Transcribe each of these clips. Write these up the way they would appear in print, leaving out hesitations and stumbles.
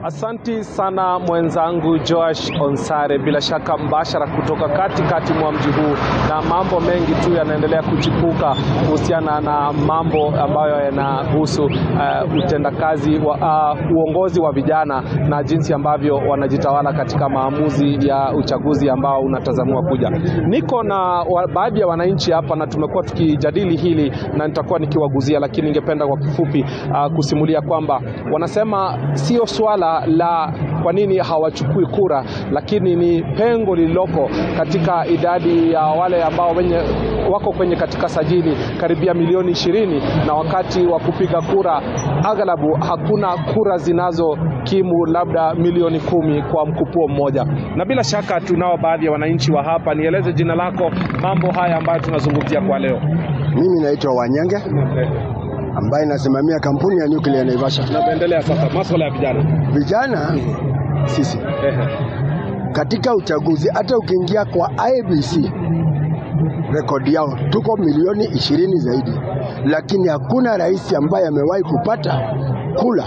Asanti sana mwenzangu Joash Onsare, bila shaka mbashara kutoka katikati mwa mji huu, na mambo mengi tu yanaendelea kuchipuka kuhusiana na mambo ambayo yanahusu utendakazi wa uongozi wa vijana na jinsi ambavyo wanajitawala katika maamuzi ya uchaguzi ambao unatazamiwa kuja. Niko na baadhi ya wananchi hapa na tumekuwa tukijadili hili na nitakuwa nikiwaguzia, lakini ningependa kwa kifupi kusimulia kwamba wanasema sio swala la kwa nini hawachukui kura, lakini ni pengo lililoko katika idadi ya wale ambao wako kwenye katika sajili karibia milioni 20, na wakati wa kupiga kura aghalabu hakuna kura zinazokimu labda milioni 10 kwa mkupuo mmoja. Na bila shaka tunao baadhi ya wananchi wa hapa. Nieleze jina lako, mambo haya ambayo tunazungumzia kwa leo. Mimi naitwa Wanyenge, ambaye nasimamia kampuni ya Nuclear Naivasha. Tunaendelea sasa masuala ya vijana. Vijana sisi katika uchaguzi, hata ukiingia kwa IEBC rekodi yao tuko milioni 20 zaidi, lakini hakuna rais ambaye amewahi kupata kula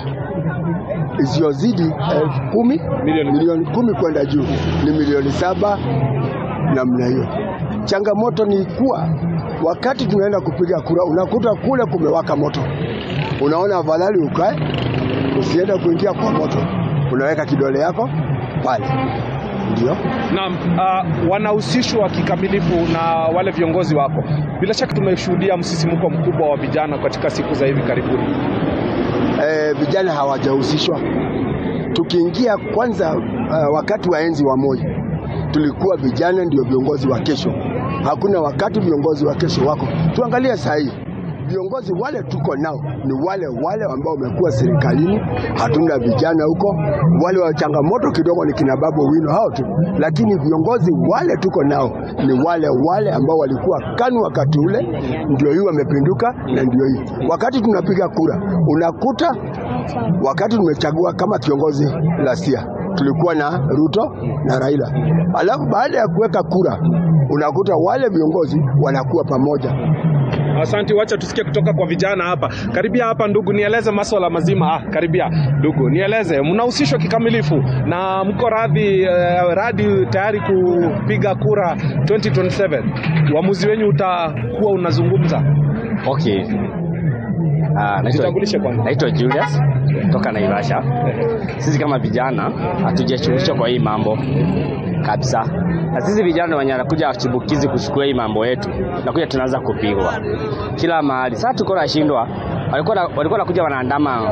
isiyozidi 10 milioni 10 kwenda juu, ni milioni 7 namna hiyo. Changamoto ni kuwa wakati tunaenda kupiga kura unakuta kule kumewaka moto, unaona afadhali ukae usiende kuingia kwa moto, unaweka kidole yako pale. Ndio. Naam, wanahusishwa kikamilifu na wale viongozi wako. Bila shaka tumeshuhudia msisimuko mkubwa wa vijana katika siku za hivi karibuni. Vijana hawajahusishwa. Tukiingia kwanza, wakati wa enzi wa Moi tulikuwa vijana ndio viongozi wa kesho. Hakuna wakati viongozi wa kesho wako. Tuangalie sasa hivi viongozi wale tuko nao ni wale ambao wamekuwa serikalini. Hatuna vijana huko. Wale wa changamoto kidogo ni kina Babu Owino hao tu, lakini viongozi wale tuko nao ni wale ambao walikuwa KANU wakati ule, ndio hiyo wamepinduka, na ndio hii. Wakati tunapiga kura unakuta wakati tumechagua kama kiongozi Lasia tulikuwa na Ruto na Raila, alafu baada ya kuweka kura unakuta wale viongozi wanakuwa pamoja. Asante, wacha tusikie kutoka kwa vijana hapa. Karibia hapa ndugu, nieleze masuala mazima. Karibia ndugu, nieleze, mnahusishwa kikamilifu na mko radhi tayari kupiga kura 2027. Uamuzi wenu utakuwa unazungumza. Okay. Naitwa Julius kutoka Naivasha. Sisi kama vijana hatujashughulisha kwa hii mambo kabisa. Na sisi vijana wenye wanakuja chibukizi kuchukua hii mambo yetu, nakuja tunaanza kupigwa kila mahali. Sasa tuko nashindwa. Walikuwa nakuja wanaandama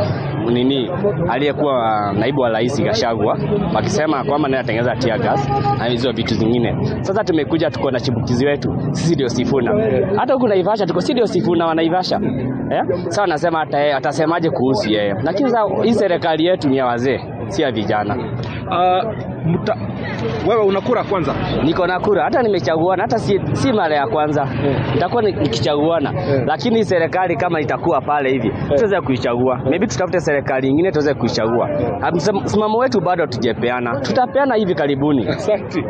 aliyekuwa naibu wa rais Gachagua, wakisema kwamba naye atengeneza tear gas na hizo vitu zingine. Sasa tumekuja tuko na chibukizi wetu, sisi ndio Sifuna. Hata huko Naivasha tuko sisi ndio Sifuna wa Naivasha. Sasa anasema atasemaje kuhusu yeye. Lakini sasa hii serikali yetu ni ya wazee, si ya vijana. Wewe unakura kwanza? Niko na kura, hata nimechaguana, hata si mara ya kwanza. Nitakuwa nikichaguana. Lakini serikali kama itakuwa pale hivi, tutaweza kuichagua. Maybe tutafute serikali nyingine tuweze kuichagua. Msimamo wetu bado hatujapeana. Tutapeana hivi karibuni. Asante.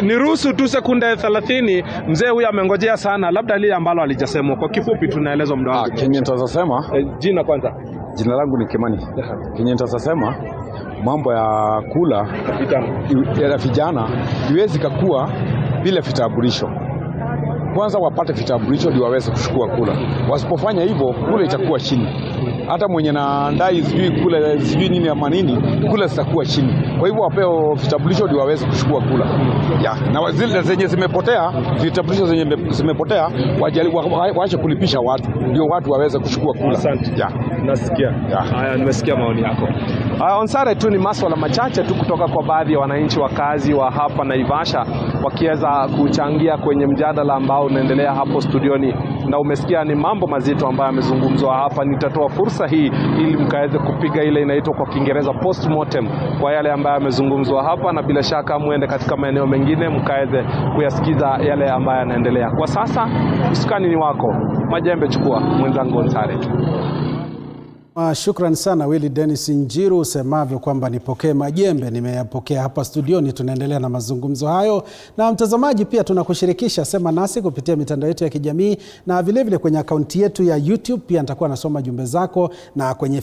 Niruhusu tu sekunde 30. Mzee huyu amengojea sana, labda lile ambalo alijasemwa kwa kifupi tunaelezwa muda wako. Kenye nitasema, jina kwanza. Jina langu ni Kimani. Kenye nitasema mambo ya kula ya vijana iwezi kakua bila vitambulisho. Kwanza wapate vitambulisho ndio waweze kuchukua kula. Wasipofanya hivyo kula itakuwa chini. Hata mwenye na ndai sijui nini ya manini, kula zitakuwa chini. Kwa hivyo wapeo vitambulisho ndio waweze kuchukua kula. Na zile zenye zimepotea, vitambulisho zenye zimepotea waache kulipisha watu ndio watu waweze kuchukua kula. Asante. Nasikia. Haya, nimesikia maoni yako. Onsare, tu ni masuala machache tu kutoka kwa baadhi ya wananchi wakazi wa hapa Naivasha wakiweza kuchangia kwenye mjadala ambao unaendelea hapo studioni, na umesikia ni mambo mazito ambayo yamezungumzwa hapa. Nitatoa fursa hii ili mkaweze kupiga ile inaitwa kwa Kiingereza postmortem kwa yale ambayo yamezungumzwa hapa, na bila shaka muende katika maeneo mengine mkaweze kuyasikiza yale ambayo yanaendelea. Kwa sasa usukani ni wako. Majembe chukua, mwenzangu Onsare. Shukran sana Willy Dennis Njiru, usemavyo kwamba nipokee majembe, nimeyapokea hapa studioni. Tunaendelea na mazungumzo hayo, na mtazamaji pia tunakushirikisha, sema nasi kupitia mitandao yetu ya kijamii na vilevile kwenye akaunti yetu ya YouTube. Pia nitakuwa nasoma jumbe zako, na kwenye